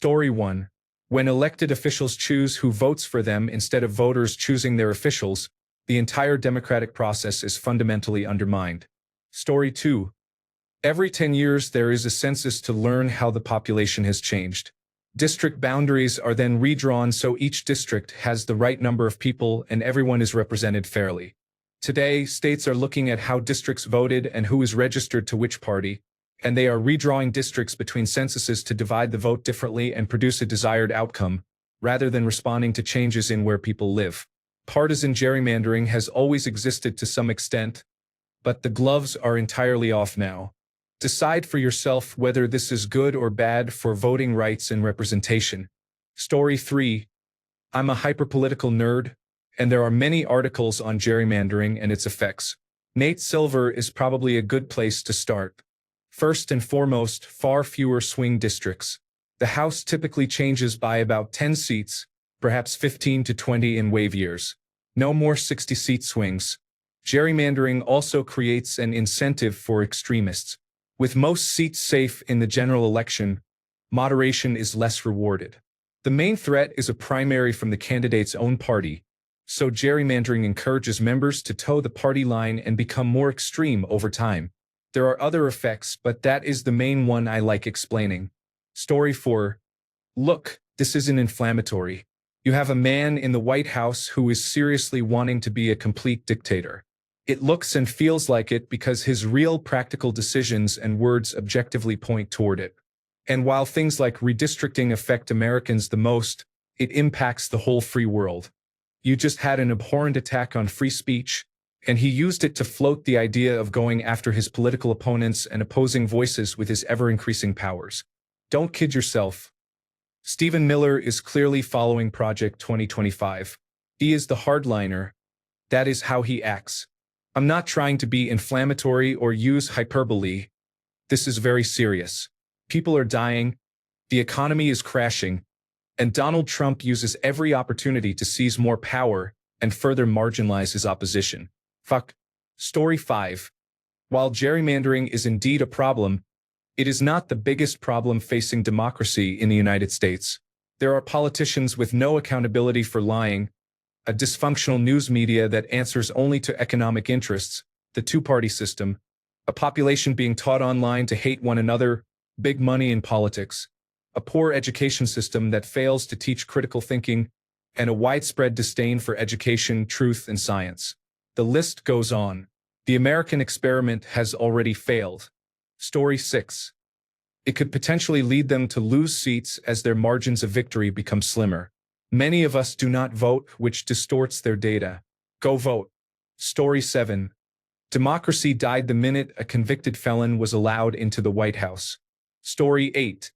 Story 1. When elected officials choose who votes for them instead of voters choosing their officials, the entire democratic process is fundamentally undermined. Story 2. Every 10 years there is a census to learn how the population has changed. District boundaries are then redrawn so each district has the right number of people and everyone is represented fairly. Today, states are looking at how districts voted and who is registered to which party, and they are redrawing districts between censuses to divide the vote differently and produce a desired outcome, rather than responding to changes in where people live. Partisan gerrymandering has always existed to some extent, but the gloves are entirely off now. Decide for yourself whether this is good or bad for voting rights and representation. Story 3. I'm a hyperpolitical nerd, and there are many articles on gerrymandering and its effects. Nate Silver is probably a good place to start. First and foremost, far fewer swing districts. The House typically changes by about 10 seats, perhaps 15 to 20 in wave years. No more 60-seat swings. Gerrymandering also creates an incentive for extremists. With most seats safe in the general election, moderation is less rewarded. The main threat is a primary from the candidate's own party, so gerrymandering encourages members to toe the party line and become more extreme over time. There are other effects, but that is the main one I like explaining. Story 4. Look, this isn't inflammatory. You have a man in the White House who is seriously wanting to be a complete dictator. It looks and feels like it because his real practical decisions and words objectively point toward it. And while things like redistricting affect Americans the most, it impacts the whole free world. You just had an abhorrent attack on free speech, and he used it to float the idea of going after his political opponents and opposing voices with his ever-increasing powers. Don't kid yourself. Stephen Miller is clearly following Project 2025. He is the hardliner. That is how he acts. I'm not trying to be inflammatory or use hyperbole. This is very serious. People are dying, the economy is crashing, and Donald Trump uses every opportunity to seize more power and further marginalize his opposition. Fuck. Story 5. While gerrymandering is indeed a problem, it is not the biggest problem facing democracy in the United States. There are politicians with no accountability for lying, a dysfunctional news media that answers only to economic interests, the two-party system, a population being taught online to hate one another, big money in politics, a poor education system that fails to teach critical thinking, and a widespread disdain for education, truth, and science. The list goes on. The American experiment has already failed. Story 6. It could potentially lead them to lose seats as their margins of victory become slimmer. Many of us do not vote, which distorts their data. Go vote. Story 7. Democracy died the minute a convicted felon was allowed into the White House. Story 8.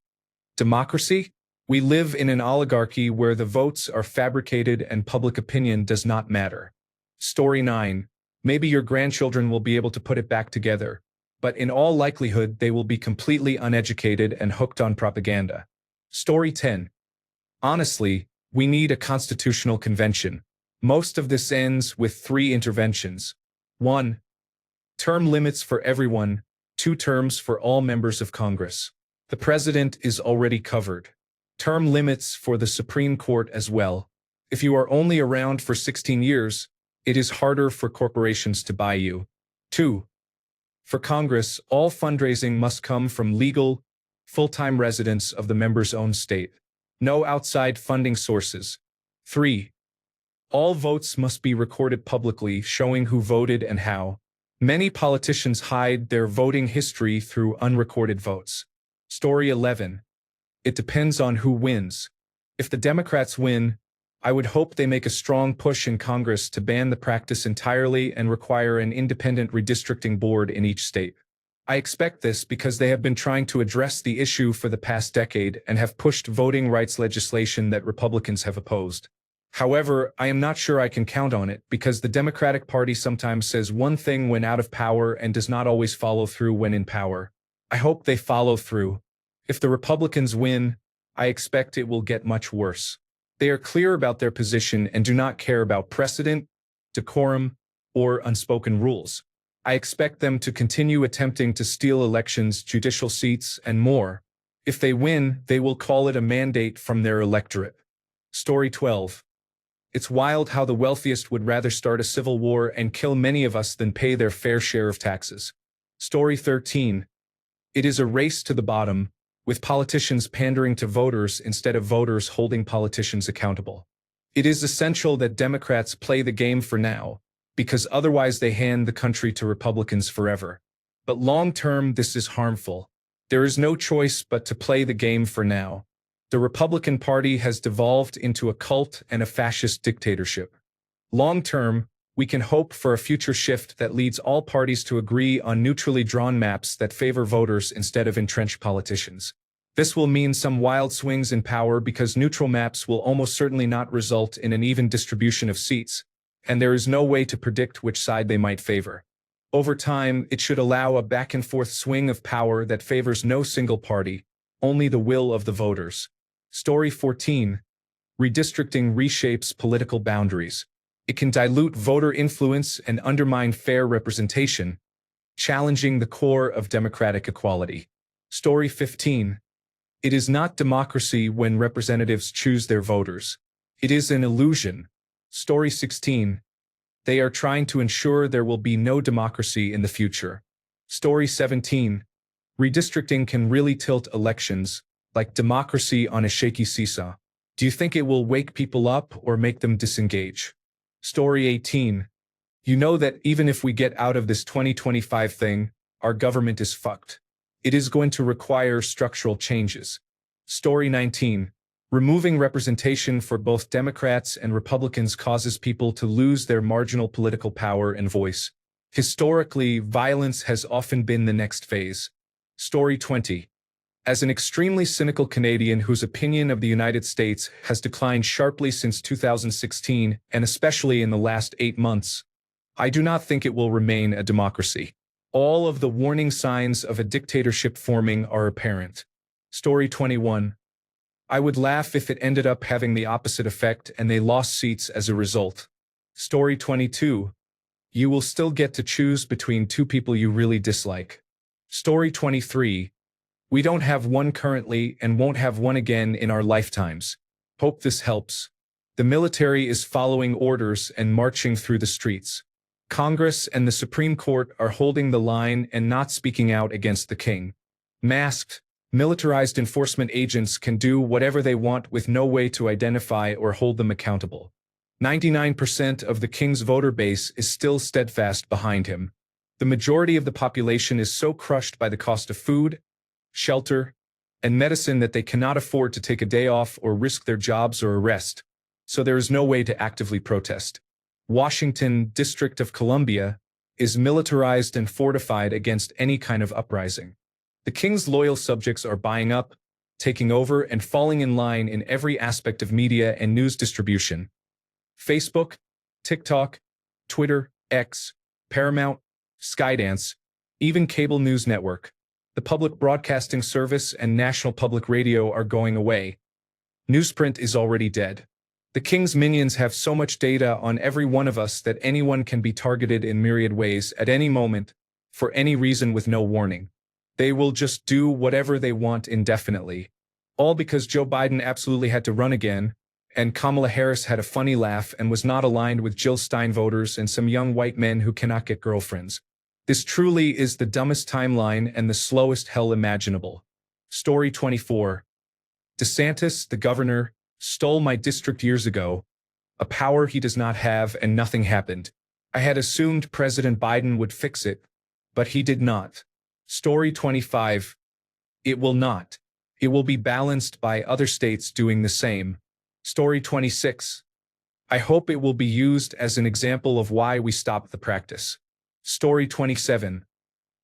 Democracy? We live in an oligarchy where the votes are fabricated and public opinion does not matter. Story 9. Maybe your grandchildren will be able to put it back together, but in all likelihood they will be completely uneducated and hooked on propaganda. Story 10. Honestly, we need a constitutional convention. Most of this ends with 3 interventions. 1. Term limits for everyone, 2 terms for all members of Congress. The president is already covered. Term limits for the Supreme Court as well. If you are only around for 16 years, it is harder for corporations to buy you. 2. For Congress, all fundraising must come from legal, full-time residents of the member's own state. No outside funding sources. 3. All votes must be recorded publicly, showing who voted and how. Many politicians hide their voting history through unrecorded votes. Story 11. It depends on who wins. If the Democrats win, I would hope they make a strong push in Congress to ban the practice entirely and require an independent redistricting board in each state. I expect this because they have been trying to address the issue for the past decade and have pushed voting rights legislation that Republicans have opposed. However, I am not sure I can count on it because the Democratic Party sometimes says one thing when out of power and does not always follow through when in power. I hope they follow through. If the Republicans win, I expect it will get much worse. They are clear about their position and do not care about precedent, decorum, or unspoken rules. I expect them to continue attempting to steal elections, judicial seats, and more. If they win, they will call it a mandate from their electorate. Story 12. It's wild how the wealthiest would rather start a civil war and kill many of us than pay their fair share of taxes. Story 13. It is a race to the bottom, with politicians pandering to voters instead of voters holding politicians accountable. It is essential that Democrats play the game for now, because otherwise they hand the country to Republicans forever. But long-term, this is harmful. There is no choice but to play the game for now. The Republican Party has devolved into a cult and a fascist dictatorship. Long-term, we can hope for a future shift that leads all parties to agree on neutrally drawn maps that favor voters instead of entrenched politicians. This will mean some wild swings in power because neutral maps will almost certainly not result in an even distribution of seats, and there is no way to predict which side they might favor. Over time, it should allow a back-and-forth swing of power that favors no single party, only the will of the voters. Story 14. Redistricting reshapes political boundaries. It can dilute voter influence and undermine fair representation, challenging the core of democratic equality. Story 15. It is not democracy when representatives choose their voters. It is an illusion. Story 16. They are trying to ensure there will be no democracy in the future. Story 17. Redistricting can really tilt elections, like democracy on a shaky seesaw. Do you think it will wake people up or make them disengage? Story 18. You know that even if we get out of this 2025 thing, our government is fucked. It is going to require structural changes. Story 19. Removing representation for both Democrats and Republicans causes people to lose their marginal political power and voice. Historically, violence has often been the next phase. Story 20. As an extremely cynical Canadian whose opinion of the United States has declined sharply since 2016, and especially in the last 8 months, I do not think it will remain a democracy. All of the warning signs of a dictatorship forming are apparent. Story 21. I would laugh if it ended up having the opposite effect and they lost seats as a result. Story 22. You will still get to choose between two people you really dislike. Story 23. We don't have one currently and won't have one again in our lifetimes. Hope this helps. The military is following orders and marching through the streets. Congress and the Supreme Court are holding the line and not speaking out against the king. Masked, militarized enforcement agents can do whatever they want with no way to identify or hold them accountable. 99% of the king's voter base is still steadfast behind him. The majority of the population is so crushed by the cost of food, shelter, and medicine that they cannot afford to take a day off or risk their jobs or arrest, so there is no way to actively protest. Washington, District of Columbia, is militarized and fortified against any kind of uprising. The king's loyal subjects are buying up, taking over, and falling in line in every aspect of media and news distribution. Facebook, TikTok, Twitter, X, Paramount, Skydance, even cable news network. The public broadcasting service and national public radio are going away. Newsprint is already dead. The king's minions have so much data on every one of us that anyone can be targeted in myriad ways at any moment, for any reason with no warning. They will just do whatever they want indefinitely. All because Joe Biden absolutely had to run again, and Kamala Harris had a funny laugh and was not aligned with Jill Stein voters and some young white men who cannot get girlfriends. This truly is the dumbest timeline and the slowest hell imaginable. Story 24. DeSantis, the governor, stole my district years ago, a power he does not have, and nothing happened. I had assumed President Biden would fix it, but he did not. Story 25. It will not. It will be balanced by other states doing the same. Story 26. I hope it will be used as an example of why we stopped the practice. Story 27.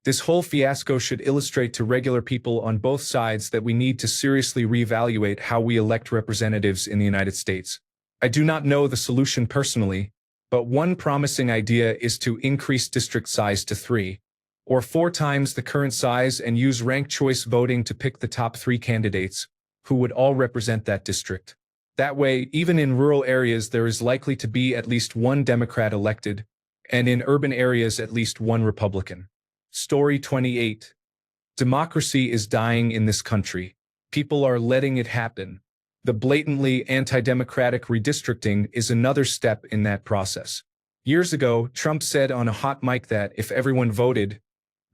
This whole fiasco should illustrate to regular people on both sides that we need to seriously reevaluate how we elect representatives in the United States. I do not know the solution personally, but one promising idea is to increase district size to 3 or 4 times the current size and use ranked choice voting to pick the top 3 candidates, who would all represent that district. That way, even in rural areas there is likely to be at least one Democrat elected, and in urban areas at least one Republican. Story 28. Democracy is dying in this country. People are letting it happen. The blatantly anti-democratic redistricting is another step in that process. Years ago, Trump said on a hot mic that if everyone voted,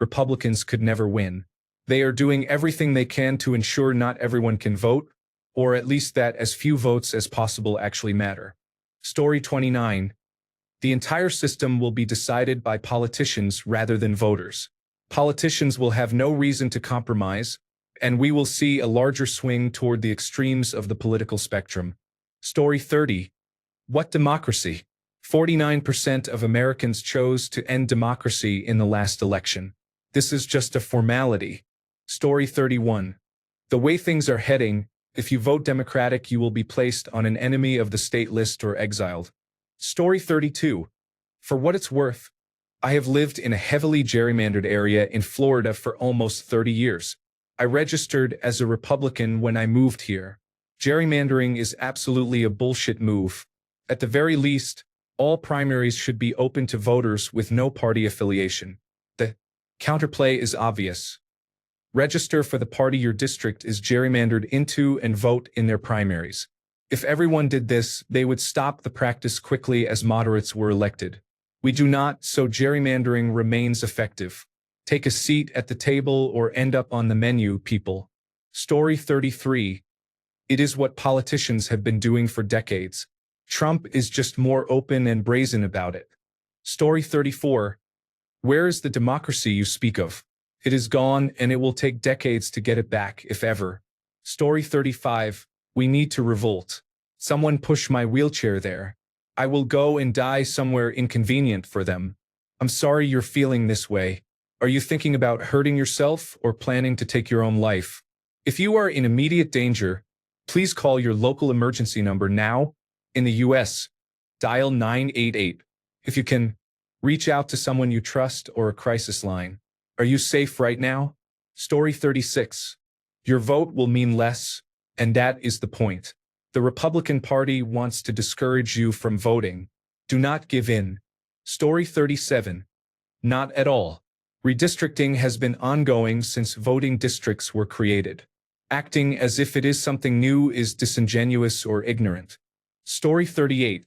Republicans could never win. They are doing everything they can to ensure not everyone can vote, or at least that as few votes as possible actually matter. Story 29. The entire system will be decided by politicians rather than voters. Politicians will have no reason to compromise, and we will see a larger swing toward the extremes of the political spectrum. Story 30. What democracy? 49% of Americans chose to end democracy in the last election. This is just a formality. Story 31. The way things are heading, if you vote Democratic, you will be placed on an enemy of the state list or exiled. Story 32. For what it's worth, I have lived in a heavily gerrymandered area in Florida for almost 30 years. I registered as a Republican when I moved here. Gerrymandering is absolutely a bullshit move. At the very least, all primaries should be open to voters with no party affiliation. The counterplay is obvious. Register for the party your district is gerrymandered into and vote in their primaries. If everyone did this, they would stop the practice quickly as moderates were elected. We do not, so gerrymandering remains effective. Take a seat at the table or end up on the menu, people. Story 33. It is what politicians have been doing for decades. Trump is just more open and brazen about it. Story 34. Where is the democracy you speak of? It is gone, and it will take decades to get it back, if ever. Story 35. We need to revolt. Someone push my wheelchair there. I will go and die somewhere inconvenient for them. I'm sorry you're feeling this way. Are you thinking about hurting yourself or planning to take your own life? If you are in immediate danger, please call your local emergency number now. In the US, dial 988. If you can, reach out to someone you trust or a crisis line. Are you safe right now? Story 36. Your vote will mean less, and that is the point. The Republican Party wants to discourage you from voting. Do not give in. Story 37. Not at all. Redistricting has been ongoing since voting districts were created. Acting as if it is something new is disingenuous or ignorant. Story 38.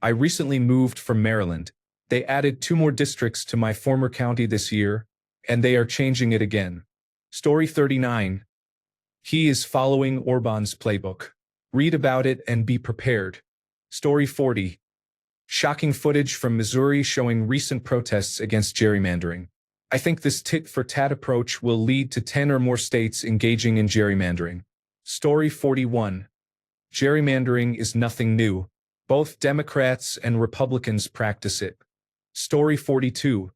I recently moved from Maryland. They added 2 more districts to my former county this year, and they are changing it again. Story 39. He is following Orban's playbook. Read about it and be prepared. Story 40. Shocking footage from Missouri showing recent protests against gerrymandering. I think this tit-for-tat approach will lead to 10 or more states engaging in gerrymandering. Story 41. Gerrymandering is nothing new. Both Democrats and Republicans practice it. Story 42.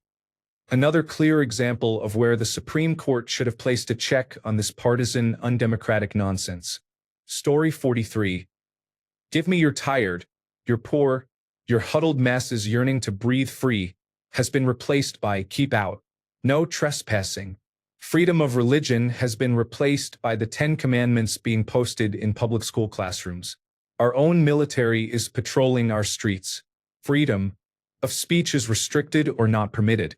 Another clear example of where the Supreme Court should have placed a check on this partisan, undemocratic nonsense. Story 43. Give me your tired, your poor, your huddled masses yearning to breathe free, has been replaced by keep out. No trespassing. Freedom of religion has been replaced by the 10 Commandments being posted in public school classrooms. Our own military is patrolling our streets. Freedom of speech is restricted or not permitted.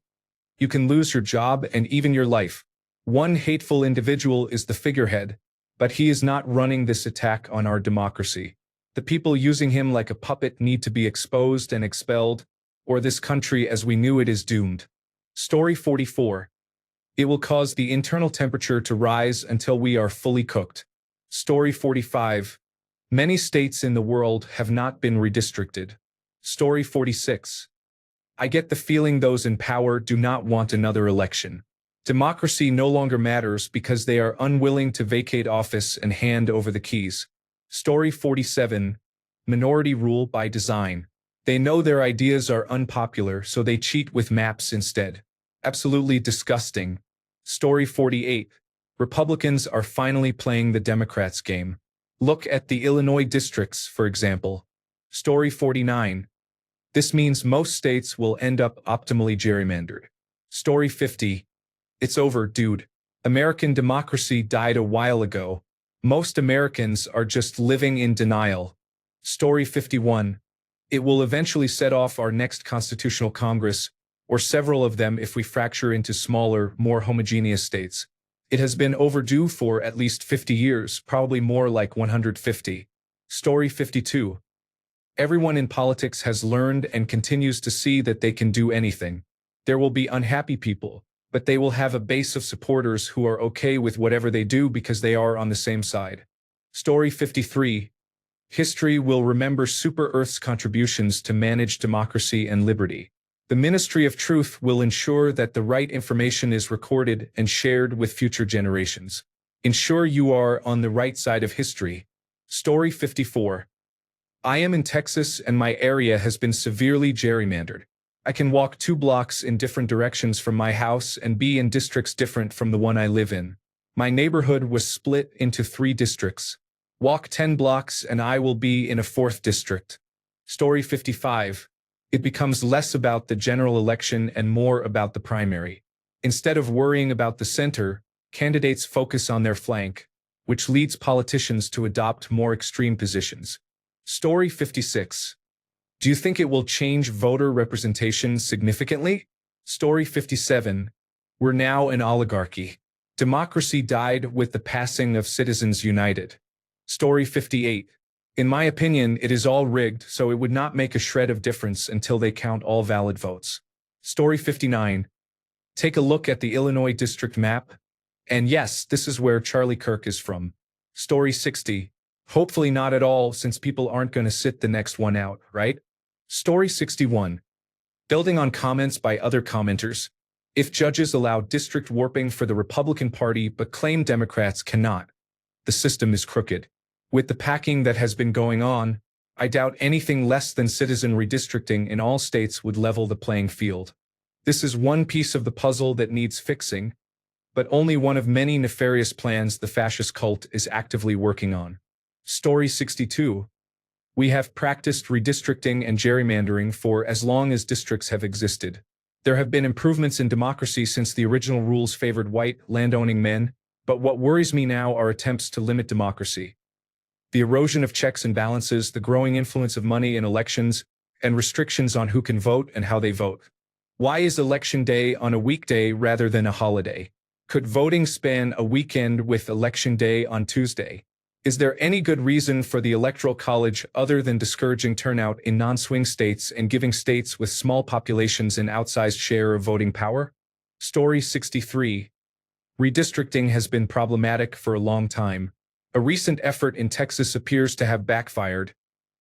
You can lose your job and even your life. One hateful individual is the figurehead, but he is not running this attack on our democracy. The people using him like a puppet need to be exposed and expelled, or this country as we knew it is doomed. Story 44. It will cause the internal temperature to rise until we are fully cooked. Story 45. Many states in the world have not been redistricted. Story 46. I get the feeling those in power do not want another election. Democracy no longer matters because they are unwilling to vacate office and hand over the keys. Story 47. Minority rule by design. They know their ideas are unpopular, so they cheat with maps instead. Absolutely disgusting. Story 48. Republicans are finally playing the Democrats' game. Look at the Illinois districts, for example. Story 49. This means most states will end up optimally gerrymandered. Story 50. It's over, dude. American democracy died a while ago. Most Americans are just living in denial. Story 51. It will eventually set off our next constitutional Congress, or several of them if we fracture into smaller, more homogeneous states. It has been overdue for at least 50 years, probably more like 150. Story 52. Everyone in politics has learned and continues to see that they can do anything. There will be unhappy people, but they will have a base of supporters who are okay with whatever they do because they are on the same side. Story 53. History will remember Super Earth's contributions to manage democracy and liberty. The Ministry of Truth will ensure that the right information is recorded and shared with future generations. Ensure you are on the right side of history. Story 54. I am in Texas and my area has been severely gerrymandered. I can walk 2 blocks in different directions from my house and be in districts different from the one I live in. My neighborhood was split into 3 districts. Walk 10 blocks and I will be in a 4th district. Story 55. It becomes less about the general election and more about the primary. Instead of worrying about the center, candidates focus on their flank, which leads politicians to adopt more extreme positions. Story 56. Do you think it will change voter representation significantly? Story 57. We're now an oligarchy. Democracy died with the passing of Citizens United. Story 58. In my opinion, it is all rigged, so it would not make a shred of difference until they count all valid votes. Story 59. Take a look at the Illinois district map. And yes, this is where Charlie Kirk is from. Story 60. Hopefully not at all, since people aren't going to sit the next one out, right? Story 61. Building on comments by other commenters. If judges allow district warping for the Republican Party but claim Democrats cannot, the system is crooked. With the packing that has been going on, I doubt anything less than citizen redistricting in all states would level the playing field. This is one piece of the puzzle that needs fixing, but only one of many nefarious plans the fascist cult is actively working on. Story 62. We have practiced redistricting and gerrymandering for as long as districts have existed. There have been improvements in democracy since the original rules favored white, land-owning men, but what worries me now are attempts to limit democracy. The erosion of checks and balances, the growing influence of money in elections, and restrictions on who can vote and how they vote. Why is Election Day on a weekday rather than a holiday? Could voting span a weekend with Election Day on Tuesday? Is there any good reason for the Electoral College other than discouraging turnout in non-swing states and giving states with small populations an outsized share of voting power? Story 63. Redistricting has been problematic for a long time. A recent effort in Texas appears to have backfired,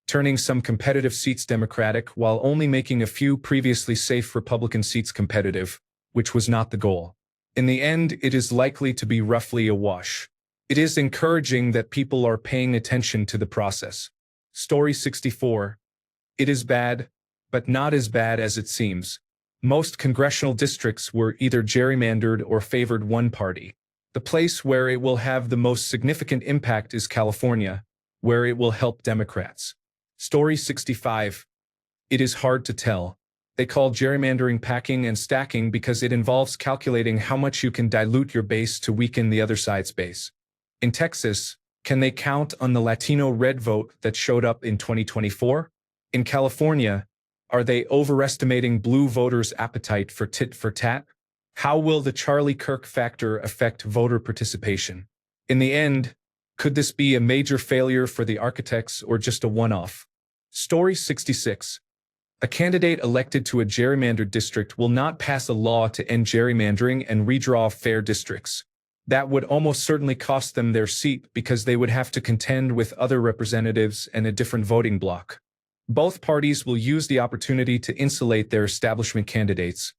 turning some competitive seats Democratic while only making a few previously safe Republican seats competitive, which was not the goal. In the end, it is likely to be roughly a wash. It is encouraging that people are paying attention to the process. Story 64. It is bad, but not as bad as it seems. Most congressional districts were either gerrymandered or favored one party. The place where it will have the most significant impact is California, where it will help Democrats. Story 65. It is hard to tell. They call gerrymandering packing and stacking because it involves calculating how much you can dilute your base to weaken the other side's base. In Texas, can they count on the Latino red vote that showed up in 2024? In California, are they overestimating blue voters' appetite for tit for tat? How will the Charlie Kirk factor affect voter participation? In the end, could this be a major failure for the architects or just a one-off? Story 66. A candidate elected to a gerrymandered district will not pass a law to end gerrymandering and redraw fair districts. That would almost certainly cost them their seat because they would have to contend with other representatives and a different voting bloc. Both parties will use the opportunity to insulate their establishment candidates,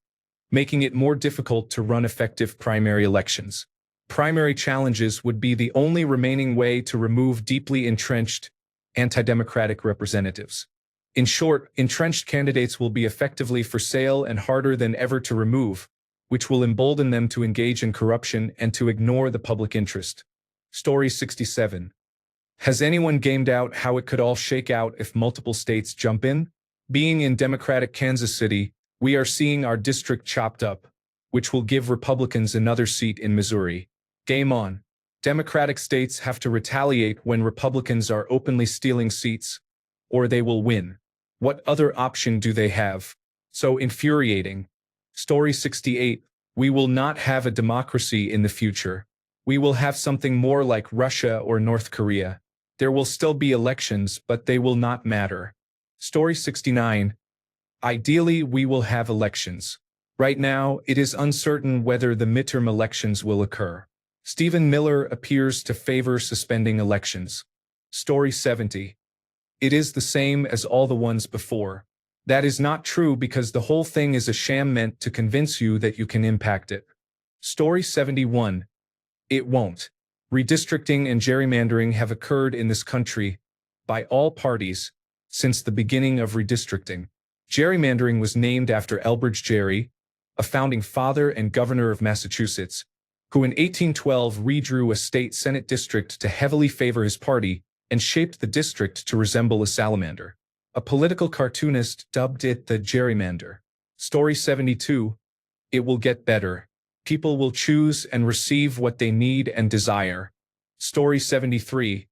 making it more difficult to run effective primary elections. Primary challenges would be the only remaining way to remove deeply entrenched, anti-democratic representatives. In short, entrenched candidates will be effectively for sale and harder than ever to remove, which will embolden them to engage in corruption and to ignore the public interest. Story 67. Has anyone gamed out how it could all shake out if multiple states jump in? Being in Democratic Kansas City, we are seeing our district chopped up, which will give Republicans another seat in Missouri. Game on. Democratic states have to retaliate when Republicans are openly stealing seats, or they will win. What other option do they have? So infuriating. Story 68. We will not have a democracy in the future. We will have something more like Russia or North Korea. There will still be elections, but they will not matter. Story 69. Ideally, we will have elections. Right now, it is uncertain whether the midterm elections will occur. Stephen Miller appears to favor suspending elections. Story 70. It is the same as all the ones before. That is not true because the whole thing is a sham meant to convince you that you can impact it. Story 71. It won't. Redistricting and gerrymandering have occurred in this country, by all parties, since the beginning of redistricting. Gerrymandering was named after Elbridge Gerry, a founding father and governor of Massachusetts, who in 1812 redrew a state Senate district to heavily favor his party and shaped the district to resemble a salamander. A political cartoonist dubbed it the gerrymander. Story 72. It will get better. People will choose and receive what they need and desire. Story 73.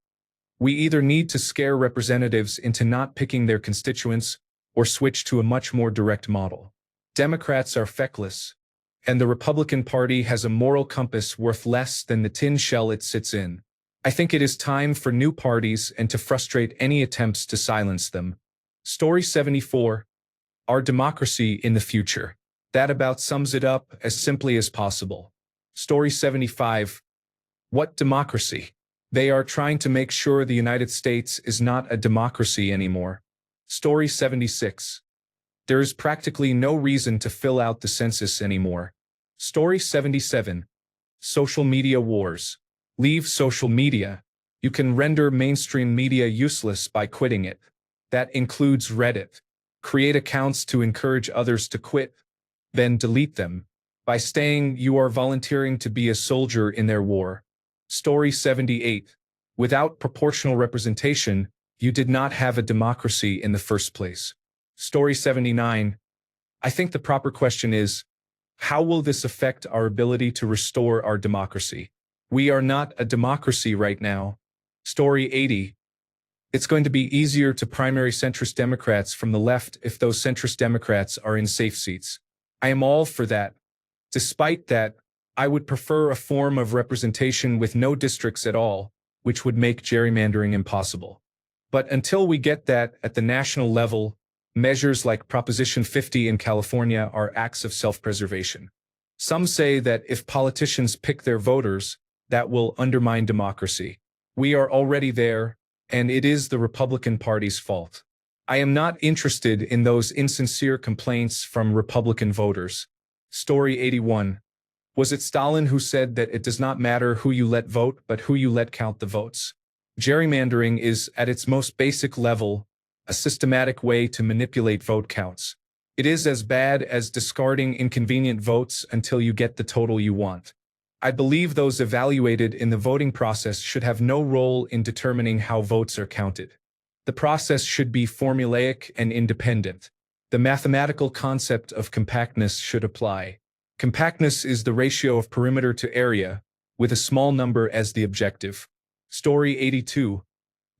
We either need to scare representatives into not picking their constituents or switch to a much more direct model. Democrats are feckless, and the Republican Party has a moral compass worth less than the tin shell it sits in. I think it is time for new parties and to frustrate any attempts to silence them. Story 74. Our democracy in the future. That about sums it up as simply as possible. Story 75. What democracy? They are trying to make sure the United States is not a democracy anymore. Story 76. There is practically no reason to fill out the census anymore. Story 77. Social media wars. Leave social media. You can render mainstream media useless by quitting it. That includes Reddit. Create accounts to encourage others to quit, then delete them. By staying, you are volunteering to be a soldier in their war. Story 78. Without proportional representation, you did not have a democracy in the first place. Story 79. I think the proper question is, how will this affect our ability to restore our democracy? We are not a democracy right now. Story 80. It's going to be easier to primary centrist Democrats from the left if those centrist Democrats are in safe seats. I am all for that. Despite that, I would prefer a form of representation with no districts at all, which would make gerrymandering impossible. But until we get that at the national level, measures like Proposition 50 in California are acts of self-preservation. Some say that if politicians pick their voters, that will undermine democracy. We are already there, and it is the Republican Party's fault. I am not interested in those insincere complaints from Republican voters. Story 81. Was it Stalin who said that it does not matter who you let vote, but who you let count the votes? Gerrymandering is, at its most basic level, a systematic way to manipulate vote counts. It is as bad as discarding inconvenient votes until you get the total you want. I believe those evaluated in the voting process should have no role in determining how votes are counted. The process should be formulaic and independent. The mathematical concept of compactness should apply. Compactness is the ratio of perimeter to area, with a small number as the objective. Story 82.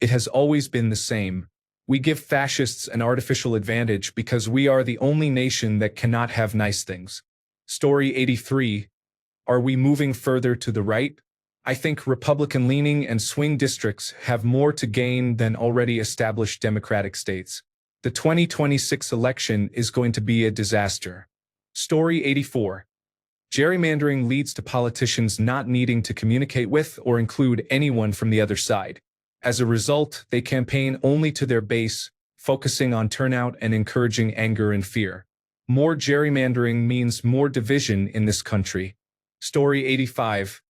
It has always been the same. We give fascists an artificial advantage because we are the only nation that cannot have nice things. Story 83. Are we moving further to the right? I think Republican-leaning and swing districts have more to gain than already established Democratic states. The 2026 election is going to be a disaster. Story 84. Gerrymandering leads to politicians not needing to communicate with or include anyone from the other side. As a result, they campaign only to their base, focusing on turnout and encouraging anger and fear. More gerrymandering means more division in this country. Story 85.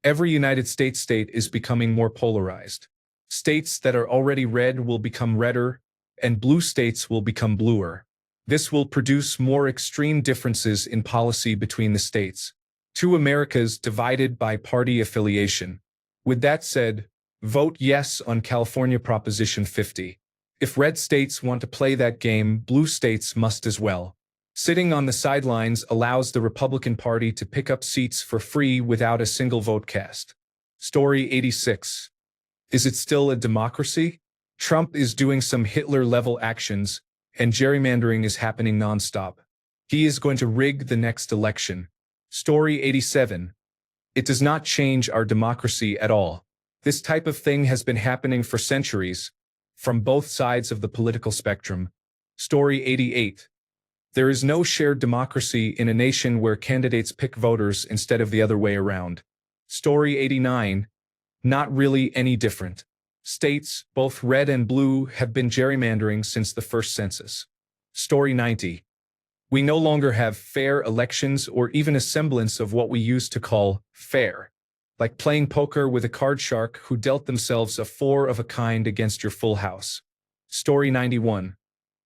Every United States state is becoming more polarized. States that are already red will become redder, and blue states will become bluer. This will produce more extreme differences in policy between the states. Two Americas divided by party affiliation. With that said, vote yes on California Proposition 50. If red states want to play that game, blue states must as well. Sitting on the sidelines allows the Republican Party to pick up seats for free without a single vote cast. Story 86. Is it still a democracy? Trump is doing some Hitler-level actions, and gerrymandering is happening nonstop. He is going to rig the next election. Story 87. It does not change our democracy at all. This type of thing has been happening for centuries, from both sides of the political spectrum. Story 88. There is no shared democracy in a nation where candidates pick voters instead of the other way around. Story 89. Not really any different. States, both red and blue, have been gerrymandering since the first census. Story 90. We no longer have fair elections or even a semblance of what we used to call fair. Like playing poker with a card shark who dealt themselves a four of a kind against your full house. Story 91.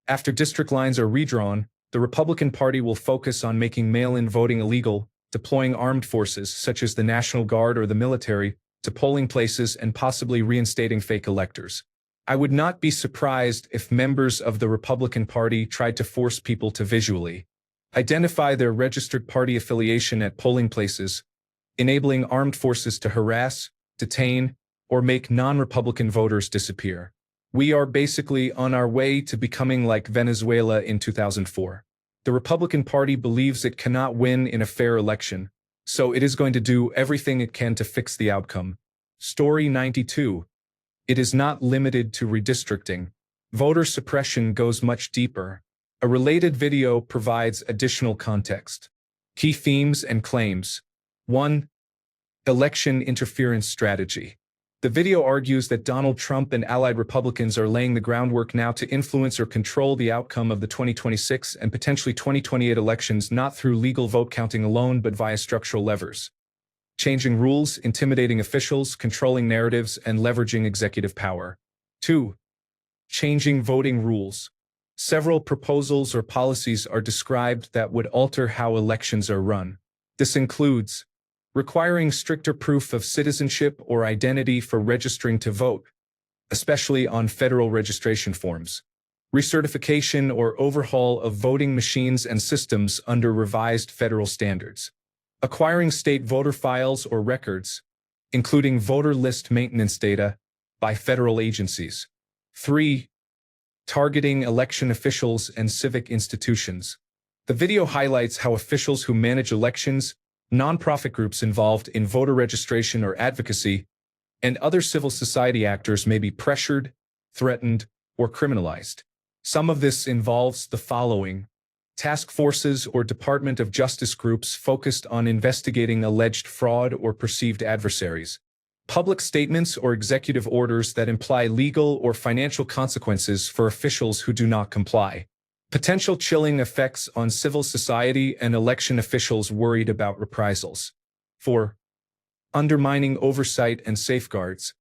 After district lines are redrawn, the Republican Party will focus on making mail-in voting illegal, deploying armed forces such as the National Guard or the military to polling places and possibly reinstating fake electors. I would not be surprised if members of the Republican Party tried to force people to visually identify their registered party affiliation at polling places, enabling armed forces to harass, detain, or make non-Republican voters disappear. We are basically on our way to becoming like Venezuela in 2004. The Republican Party believes it cannot win in a fair election, so it is going to do everything it can to fix the outcome. Story 92. It is not limited to redistricting. Voter suppression goes much deeper. A related video provides additional context. Key themes and claims. 1. Election interference strategy. The video argues that Donald Trump and allied Republicans are laying the groundwork now to influence or control the outcome of the 2026 and potentially 2028 elections not through legal vote counting alone but via structural levers. Changing rules, intimidating officials, controlling narratives, and leveraging executive power. 2. Changing voting rules. Several proposals or policies are described that would alter how elections are run. This includes requiring stricter proof of citizenship or identity for registering to vote, especially on federal registration forms. Recertification or overhaul of voting machines and systems under revised federal standards. Acquiring state voter files or records, including voter list maintenance data, by federal agencies. 3. Targeting election officials and civic institutions. The video highlights how officials who manage elections, nonprofit groups involved in voter registration or advocacy, and other civil society actors may be pressured, threatened, or criminalized. Some of this involves the following: task forces or Department of Justice groups focused on investigating alleged fraud or perceived adversaries, public statements or executive orders that imply legal or financial consequences for officials who do not comply, potential chilling effects on civil society and election officials worried about reprisals. 4. Undermining oversight and safeguards.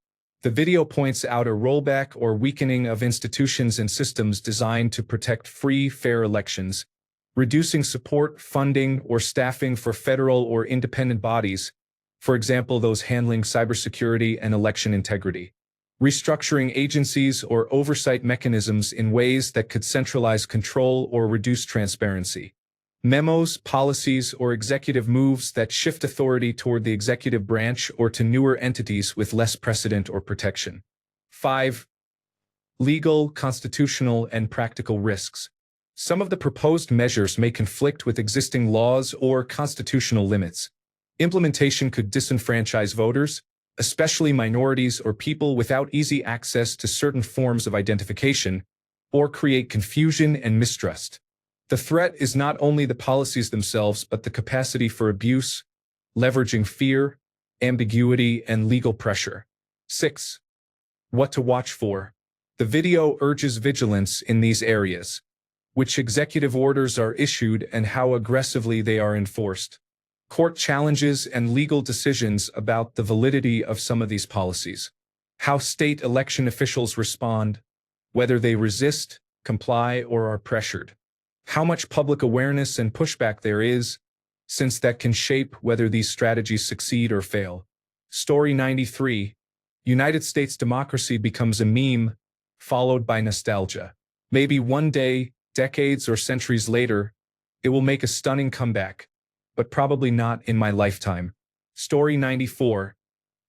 The video points out a rollback or weakening of institutions and systems designed to protect free, fair elections, reducing support, funding, or staffing for federal or independent bodies, for example those handling cybersecurity and election integrity. Restructuring agencies or oversight mechanisms in ways that could centralize control or reduce transparency. Memos, policies, or executive moves that shift authority toward the executive branch or to newer entities with less precedent or protection. 5. Legal, constitutional, and practical risks. Some of the proposed measures may conflict with existing laws or constitutional limits. Implementation could disenfranchise voters, especially minorities or people without easy access to certain forms of identification, or create confusion and mistrust. The threat is not only the policies themselves but the capacity for abuse, leveraging fear, ambiguity, and legal pressure. 6. What to watch for. The video urges vigilance in these areas: which executive orders are issued and how aggressively they are enforced, court challenges and legal decisions about the validity of some of these policies, how state election officials respond, whether they resist, comply, or are pressured, how much public awareness and pushback there is, since that can shape whether these strategies succeed or fail. Story 93. United States democracy becomes a meme, followed by nostalgia. Maybe one day, decades or centuries later, it will make a stunning comeback, but probably not in my lifetime. Story 94.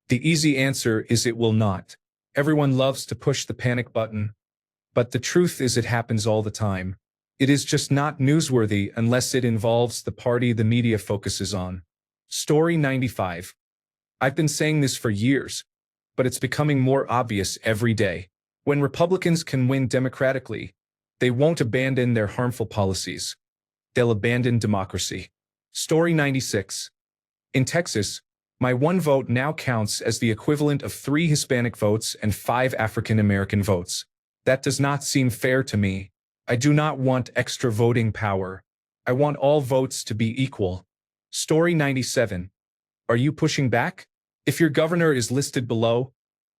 The easy answer is it will not. Everyone loves to push the panic button, but the truth is it happens all the time. It is just not newsworthy unless it involves the party the media focuses on. Story 95. I've been saying this for years, but it's becoming more obvious every day. When Republicans can win democratically, they won't abandon their harmful policies. They'll abandon democracy. Story 96. In Texas, my one vote now counts as the equivalent of 3 Hispanic votes and 5 African American votes. That does not seem fair to me. I do not want extra voting power. I want all votes to be equal. Story 97. Are you pushing back? If your governor is listed below,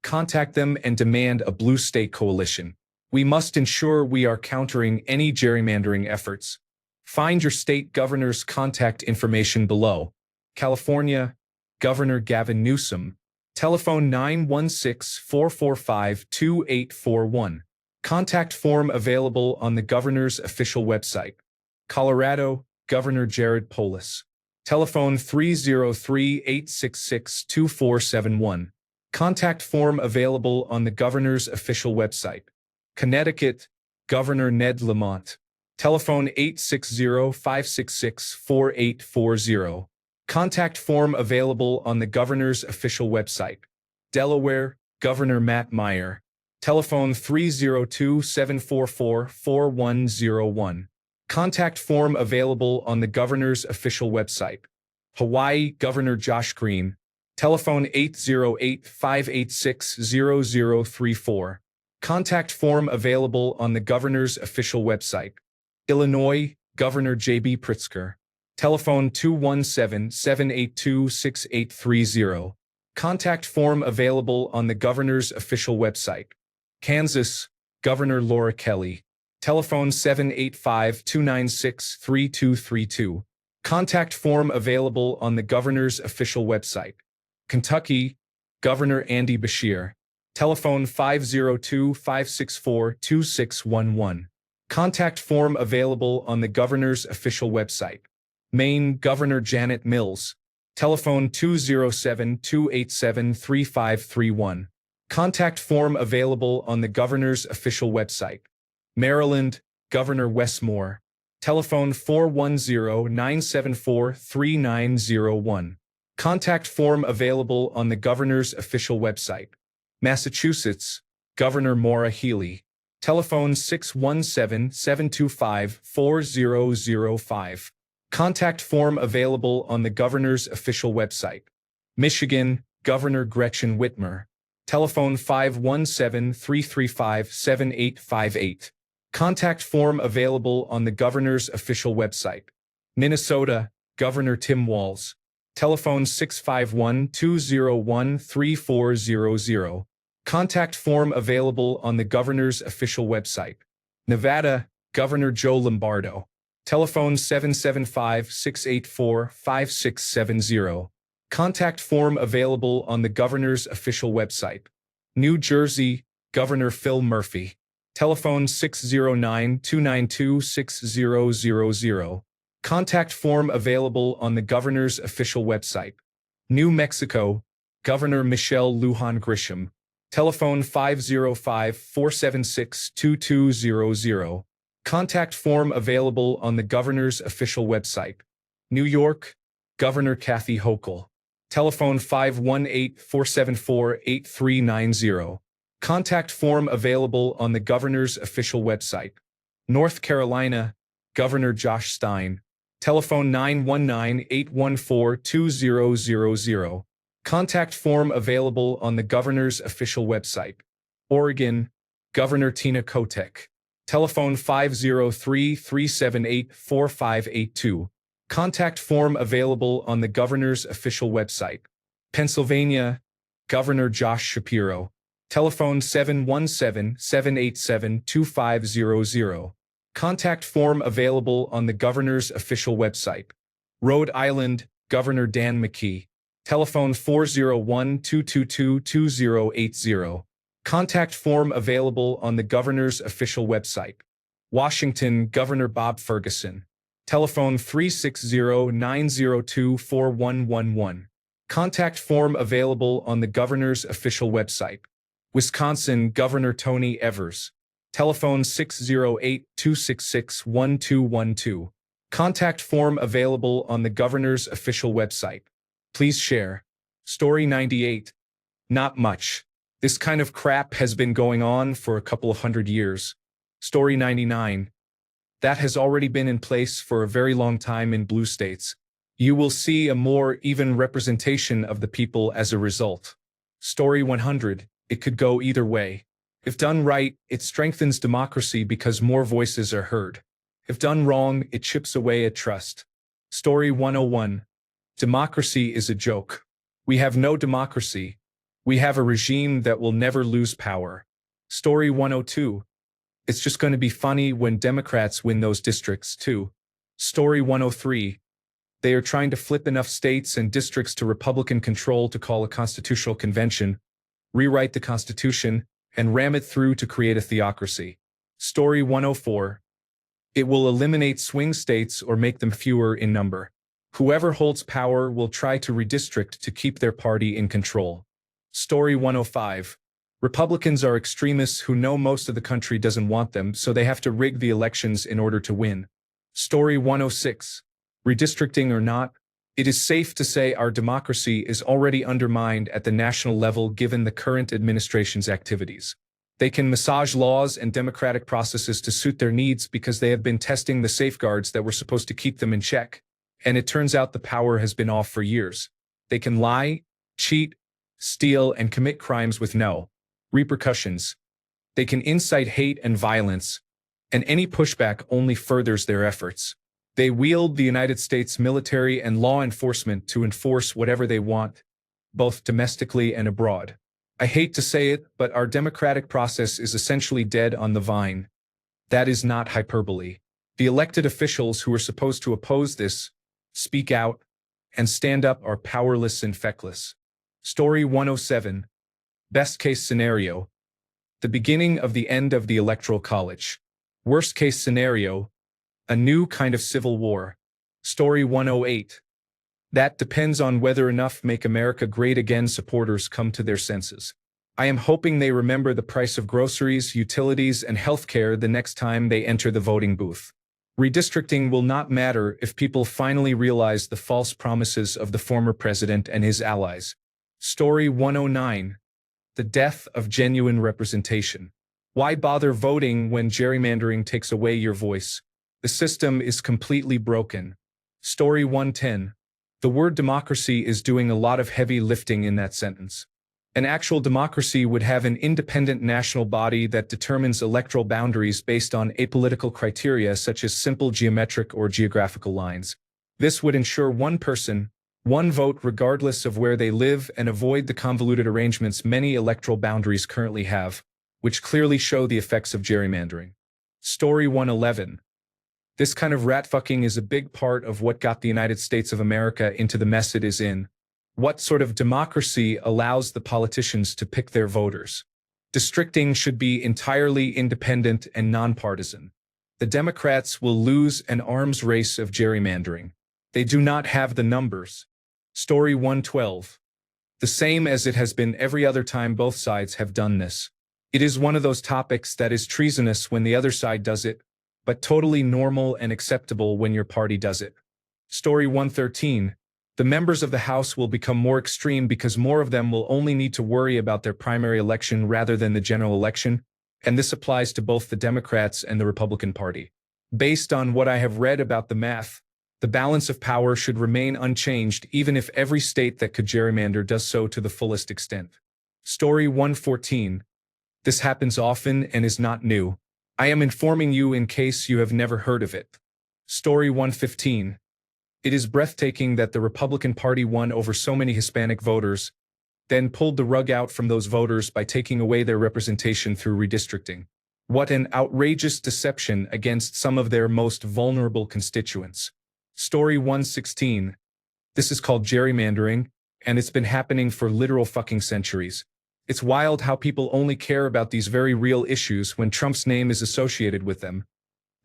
contact them and demand a blue state coalition. We must ensure we are countering any gerrymandering efforts. Find your state governor's contact information below. California, Governor Gavin Newsom. Telephone 916-445-2841. Contact form available on the governor's official website. Colorado, Governor Jared Polis. Telephone 303-866-2471. Contact form available on the governor's official website. Connecticut, Governor Ned Lamont. Telephone 860-566-4840. Contact form available on the governor's official website. Delaware, Governor Matt Meyer. Telephone 302-744-4101. Contact form available on the governor's official website. Hawaii, Governor Josh Green. Telephone 808-586-0034. Contact form available on the governor's official website. Illinois, Governor J.B. Pritzker. Telephone 217-782-6830. Contact form available on the governor's official website. Kansas, Governor Laura Kelly. Telephone 785-296-3232. Contact form available on the governor's official website. Kentucky, Governor Andy Beshear. Telephone 502-564-2611. Contact form available on the governor's official website. Maine, Governor Janet Mills. Telephone 207-287-3531. Contact form available on the governor's official website. Maryland, Governor Wes Moore. Telephone 410-974-3901. Contact form available on the governor's official website. Massachusetts, Governor Maura Healey. Telephone 617-725-4005. Contact form available on the governor's official website. Michigan, Governor Gretchen Whitmer. Telephone 517-335-7858. Contact form available on the governor's official website. Minnesota, Governor Tim Walz. Telephone 651-201-3400. Contact form available on the governor's official website. Nevada, Governor Joe Lombardo. Telephone 775-684-5670. Contact form available on the governor's official website. New Jersey, Governor Phil Murphy. Telephone 609-292-6000. Contact form available on the governor's official website. New Mexico, Governor Michelle Lujan Grisham. Telephone 505-476-2200. Contact form available on the governor's official website. New York, Governor Kathy Hochul. Telephone 518-474-8390. Contact form available on the governor's official website. North Carolina, Governor Josh Stein. Telephone 919-814-2000. Contact form available on the governor's official website. Oregon, Governor Tina Kotek. Telephone 503-378-4582. Contact form available on the governor's official website. Pennsylvania, Governor Josh Shapiro. Telephone 717-787-2500. Contact form available on the governor's official website. Rhode Island, Governor Dan McKee. Telephone 401-222-2080. Contact form available on the governor's official website. Washington, Governor Bob Ferguson. Telephone 360-902-4111. Contact form available on the governor's official website. Wisconsin, Governor Tony Evers. Telephone 608-266-1212. Contact form available on the governor's official website. Please share. Story 98. Not much. This kind of crap has been going on for a couple of hundred years. Story 99. That has already been in place for a very long time in blue states. You will see a more even representation of the people as a result. Story 100. It could go either way. If done right, it strengthens democracy because more voices are heard. If done wrong, it chips away at trust. Story 101. Democracy is a joke. We have no democracy. We have a regime that will never lose power. Story 102. It's just going to be funny when Democrats win those districts, too. Story 103. They are trying to flip enough states and districts to Republican control to call a constitutional convention, rewrite the Constitution, and ram it through to create a theocracy. Story 104. It will eliminate swing states or make them fewer in number. Whoever holds power will try to redistrict to keep their party in control. Story 105. Republicans are extremists who know most of the country doesn't want them, so they have to rig the elections in order to win. Story 106. Redistricting or not, it is safe to say our democracy is already undermined at the national level given the current administration's activities. They can massage laws and democratic processes to suit their needs because they have been testing the safeguards that were supposed to keep them in check. And it turns out the power has been off for years. They can lie, cheat, steal, and commit crimes with no repercussions. They can incite hate and violence, and any pushback only furthers their efforts. They wield the United States military and law enforcement to enforce whatever they want, both domestically and abroad. I hate to say it, but our democratic process is essentially dead on the vine. That is not hyperbole. The elected officials who are supposed to oppose this, speak out, and stand up are powerless and feckless. Story 107. Best case scenario. The beginning of the end of the Electoral College. Worst case scenario. A new kind of civil war. Story 108. That depends on whether enough Make America Great Again supporters come to their senses. I am hoping they remember the price of groceries, utilities, and healthcare the next time they enter the voting booth. Redistricting will not matter if people finally realize the false promises of the former president and his allies. Story 109. The death of genuine representation. Why bother voting when gerrymandering takes away your voice? The system is completely broken. Story 110. The word democracy is doing a lot of heavy lifting in that sentence. An actual democracy would have an independent national body that determines electoral boundaries based on apolitical criteria such as simple geometric or geographical lines. This would ensure one person, one vote regardless of where they live and avoid the convoluted arrangements many electoral boundaries currently have, which clearly show the effects of gerrymandering. Story 111. This kind of rat-fucking is a big part of what got the United States of America into the mess it is in. What sort of democracy allows the politicians to pick their voters? Districting should be entirely independent and nonpartisan. The Democrats will lose an arms race of gerrymandering. They do not have the numbers. Story 112. The same as it has been every other time both sides have done this. It is one of those topics that is treasonous when the other side does it, but totally normal and acceptable when your party does it. Story 113. The members of the House will become more extreme because more of them will only need to worry about their primary election rather than the general election, and this applies to both the Democrats and the Republican Party. Based on what I have read about the math, the balance of power should remain unchanged even if every state that could gerrymander does so to the fullest extent. Story 114. This happens often and is not new. I am informing you in case you have never heard of it. Story 115. It is breathtaking that the Republican Party won over so many Hispanic voters, then pulled the rug out from those voters by taking away their representation through redistricting. What an outrageous deception against some of their most vulnerable constituents. Story 116. This is called gerrymandering, and it's been happening for literal fucking centuries. It's wild how people only care about these very real issues when Trump's name is associated with them,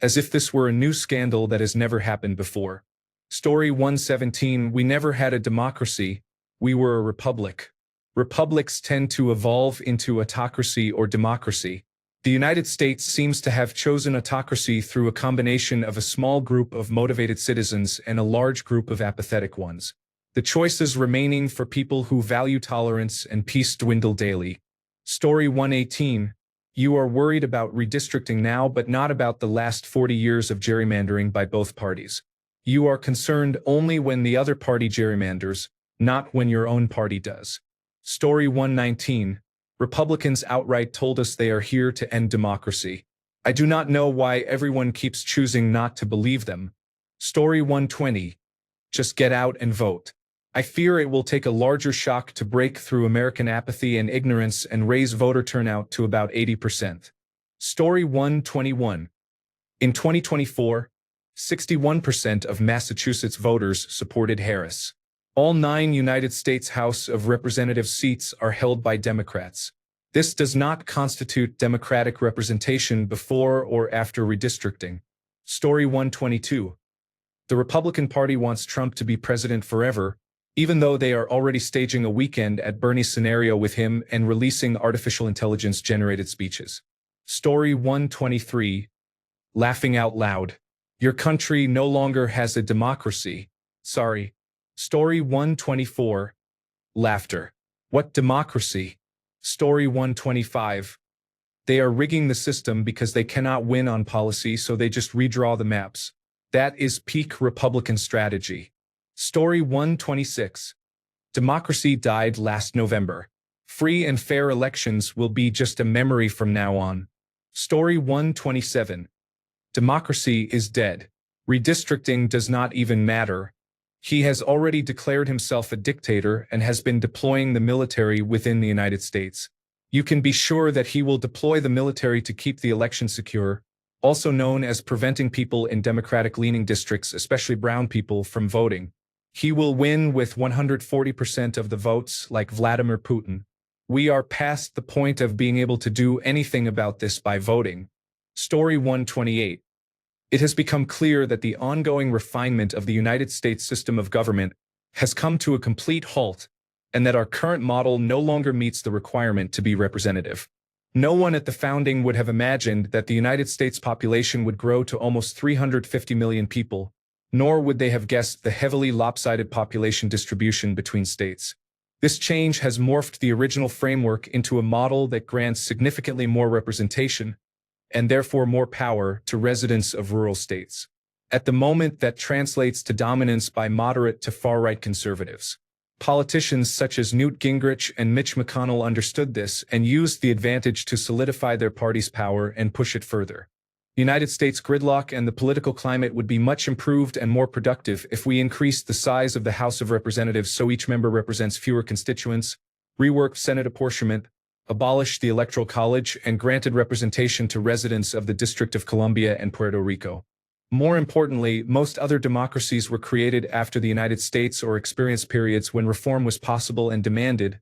as if this were a new scandal that has never happened before. Story 117. We never had a democracy, we were a republic. Republics tend to evolve into autocracy or democracy. The United States seems to have chosen autocracy through a combination of a small group of motivated citizens and a large group of apathetic ones. The choices remaining for people who value tolerance and peace dwindle daily. Story 118. You are worried about redistricting now, but not about the last 40 years of gerrymandering by both parties. You are concerned only when the other party gerrymanders, not when your own party does. Story 119. Republicans outright told us they are here to end democracy. I do not know why everyone keeps choosing not to believe them. Story 120. Just get out and vote. I fear it will take a larger shock to break through American apathy and ignorance and raise voter turnout to about 80%. Story 121. In 2024, 61% of Massachusetts voters supported Harris. All 9 United States House of Representatives seats are held by Democrats. This does not constitute Democratic representation before or after redistricting. Story 122. The Republican Party wants Trump to be president forever, even though they are already staging a weekend at Bernie's scenario with him and releasing artificial intelligence-generated speeches. Story 123. Laughing out loud. Your country no longer has a democracy. Sorry. Story 124. Laughter. What democracy? Story 125. They are rigging the system because they cannot win on policy, so they just redraw the maps. That is peak Republican strategy. Story 126. Democracy died last November. Free and fair elections will be just a memory from now on. Story 127. Democracy is dead. Redistricting does not even matter. He has already declared himself a dictator and has been deploying the military within the United States. You can be sure that he will deploy the military to keep the election secure, also known as preventing people in Democratic-leaning districts, especially brown people, from voting. He will win with 140% of the votes, like Vladimir Putin. We are past the point of being able to do anything about this by voting. Story 128. It has become clear that the ongoing refinement of the United States system of government has come to a complete halt, and that our current model no longer meets the requirement to be representative. No one at the founding would have imagined that the United States population would grow to almost 350 million people, nor would they have guessed the heavily lopsided population distribution between states. This change has morphed the original framework into a model that grants significantly more representation, and therefore more power, to residents of rural states. At the moment, that translates to dominance by moderate to far-right conservatives. Politicians such as Newt Gingrich and Mitch McConnell understood this and used the advantage to solidify their party's power and push it further. The United States gridlock and the political climate would be much improved and more productive if we increased the size of the House of Representatives so each member represents fewer constituents, reworked Senate apportionment, abolished the Electoral College, and granted representation to residents of the District of Columbia and Puerto Rico. More importantly, most other democracies were created after the United States or experienced periods when reform was possible and demanded,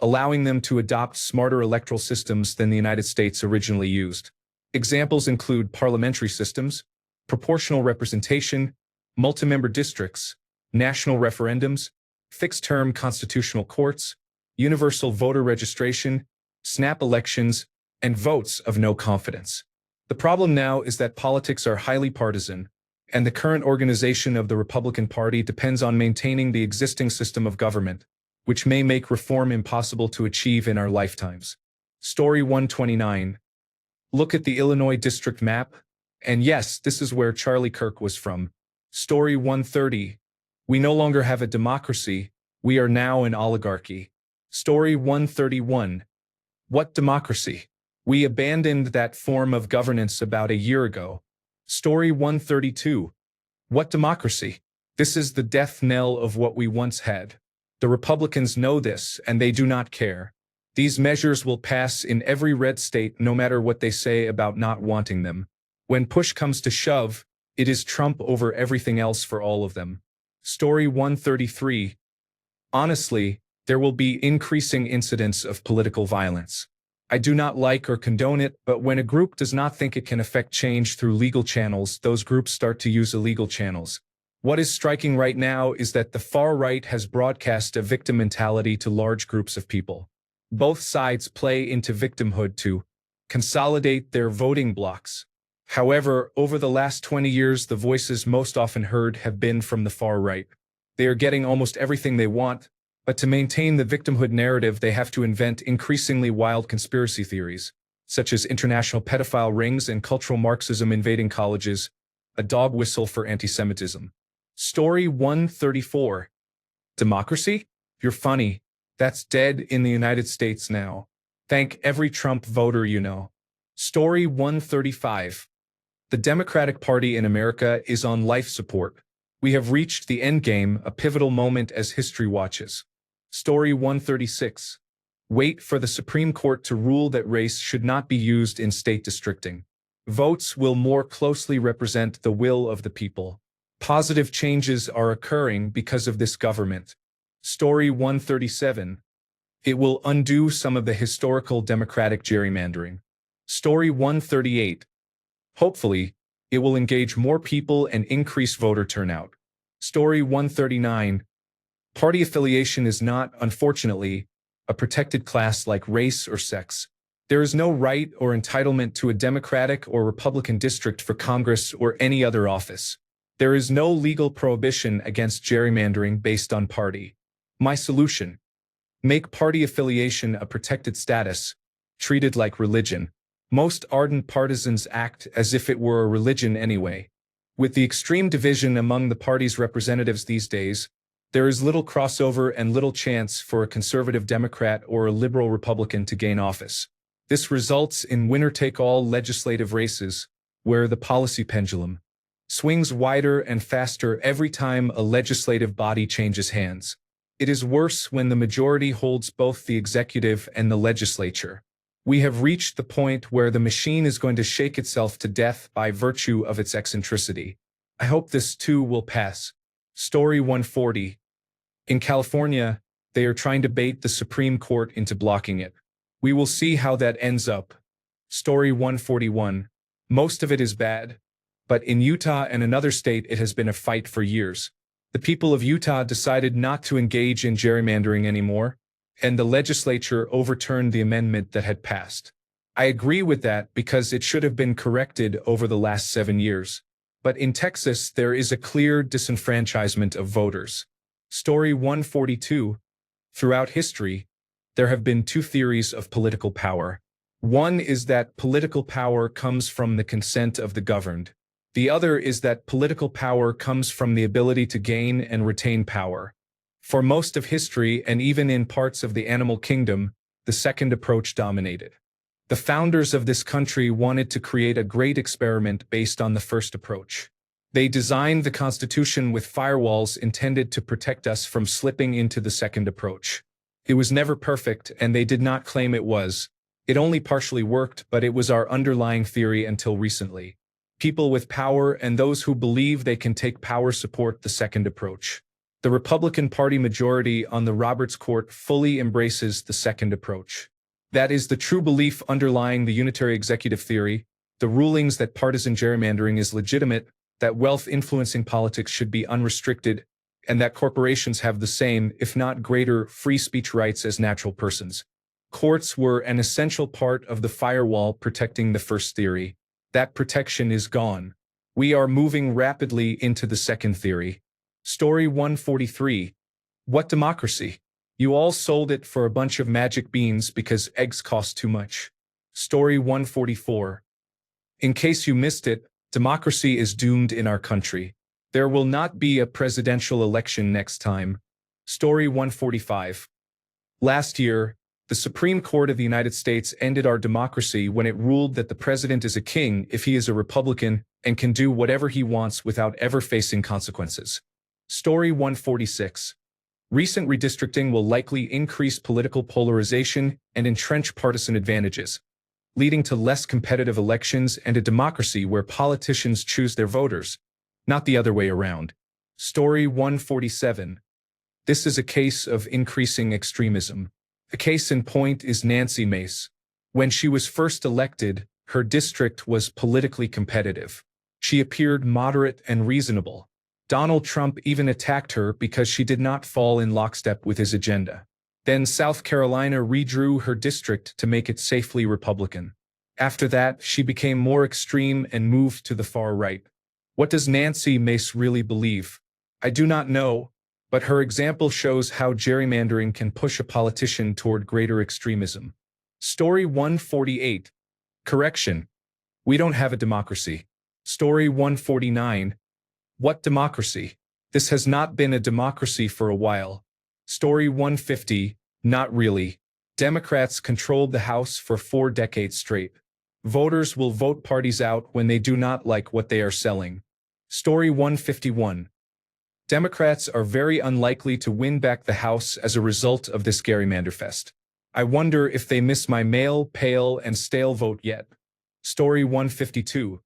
allowing them to adopt smarter electoral systems than the United States originally used. Examples include parliamentary systems, proportional representation, multi-member districts, national referendums, fixed-term constitutional courts, universal voter registration, snap elections, and votes of no confidence. The problem now is that politics are highly partisan, and the current organization of the Republican Party depends on maintaining the existing system of government, which may make reform impossible to achieve in our lifetimes. Story 129. Look at the Illinois district map, and yes, this is where Charlie Kirk was from. Story 130. We no longer have a democracy, we are now an oligarchy. Story 131. What democracy? We abandoned that form of governance about a year ago. Story 132. What democracy? This is the death knell of what we once had. The Republicans know this, and they do not care. These measures will pass in every red state no matter what they say about not wanting them. When push comes to shove, it is Trump over everything else for all of them. Story 133. Honestly, there will be increasing incidents of political violence. I do not like or condone it, but when a group does not think it can affect change through legal channels, those groups start to use illegal channels. What is striking right now is that the far right has broadcast a victim mentality to large groups of people. Both sides play into victimhood to consolidate their voting blocks. However, over the last 20 years, the voices most often heard have been from the far right. They are getting almost everything they want, but to maintain the victimhood narrative, they have to invent increasingly wild conspiracy theories, such as international pedophile rings and cultural Marxism invading colleges, a dog whistle for anti-Semitism. Story 134. Democracy? You're funny. That's dead in the United States now. Thank every Trump voter you know. Story 135. The Democratic Party in America is on life support. We have reached the endgame, a pivotal moment as history watches. Story 136. Wait for the Supreme Court to rule that race should not be used in state districting. Votes will more closely represent the will of the people. Positive changes are occurring because of this government. Story 137. It will undo some of the historical Democratic gerrymandering. Story 138. Hopefully, it will engage more people and increase voter turnout. Story 139. Party affiliation is not, unfortunately, a protected class like race or sex. There is no right or entitlement to a Democratic or Republican district for Congress or any other office. There is no legal prohibition against gerrymandering based on party. My solution: make party affiliation a protected status, treated like religion. Most ardent partisans act as if it were a religion anyway. With the extreme division among the party's representatives these days, there is little crossover and little chance for a conservative Democrat or a liberal Republican to gain office. This results in winner-take-all legislative races, where the policy pendulum swings wider and faster every time a legislative body changes hands. It is worse when the majority holds both the executive and the legislature. We have reached the point where the machine is going to shake itself to death by virtue of its eccentricity. I hope this too will pass. Story 140. In California, they are trying to bait the Supreme Court into blocking it. We will see how that ends up. Story 141. Most of it is bad, but in Utah and another state it has been a fight for years. The people of Utah decided not to engage in gerrymandering anymore, and the legislature overturned the amendment that had passed. I agree with that because it should have been corrected over the last 7 years. But in Texas, there is a clear disenfranchisement of voters. Story 142. Throughout history, there have been two theories of political power. One is that political power comes from the consent of the governed. The other is that political power comes from the ability to gain and retain power. For most of history, and even in parts of the animal kingdom, the second approach dominated. The founders of this country wanted to create a great experiment based on the first approach. They designed the Constitution with firewalls intended to protect us from slipping into the second approach. It was never perfect, and they did not claim it was. It only partially worked, but it was our underlying theory until recently. People with power and those who believe they can take power support the second approach. The Republican Party majority on the Roberts Court fully embraces the second approach. That is the true belief underlying the unitary executive theory, the rulings that partisan gerrymandering is legitimate, that wealth influencing politics should be unrestricted, and that corporations have the same, if not greater, free speech rights as natural persons. Courts were an essential part of the firewall protecting the first theory. That protection is gone. We are moving rapidly into the second theory. Story 143. What democracy? You all sold it for a bunch of magic beans because eggs cost too much. Story 144. In case you missed it, democracy is doomed in our country. There will not be a presidential election next time. Story 145. Last year, the Supreme Court of the United States ended our democracy when it ruled that the president is a king if he is a Republican and can do whatever he wants without ever facing consequences. Story 146. Recent redistricting will likely increase political polarization and entrench partisan advantages, leading to less competitive elections and a democracy where politicians choose their voters, not the other way around. Story 147. This is a case of increasing extremism. A case in point is Nancy Mace. When she was first elected, her district was politically competitive. She appeared moderate and reasonable. Donald Trump even attacked her because she did not fall in lockstep with his agenda. Then South Carolina redrew her district to make it safely Republican. After that, she became more extreme and moved to the far right. What does Nancy Mace really believe? I do not know, But her example shows how gerrymandering can push a politician toward greater extremism. Story 148. Correction. We don't have a democracy. Story 149. What democracy? This has not been a democracy for a while. Story 150. Not really. Democrats controlled the House for 4 decades straight. Voters will vote parties out when they do not like what they are selling. Story 151. Democrats are very unlikely to win back the House as a result of this gerrymanderfest. I wonder if they miss my male, pale, and stale vote yet. Story 152.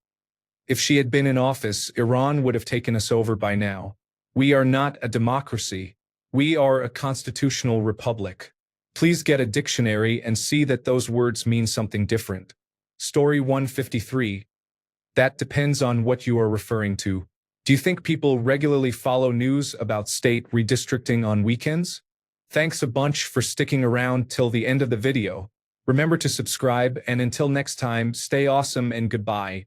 If she had been in office, Iran would have taken us over by now. We are not a democracy. We are a constitutional republic. Please get a dictionary and see that those words mean something different. Story 153. That depends on what you are referring to. Do you think people regularly follow news about state redistricting on weekends? Thanks a bunch for sticking around till the end of the video. Remember to subscribe, and until next time, stay awesome and goodbye.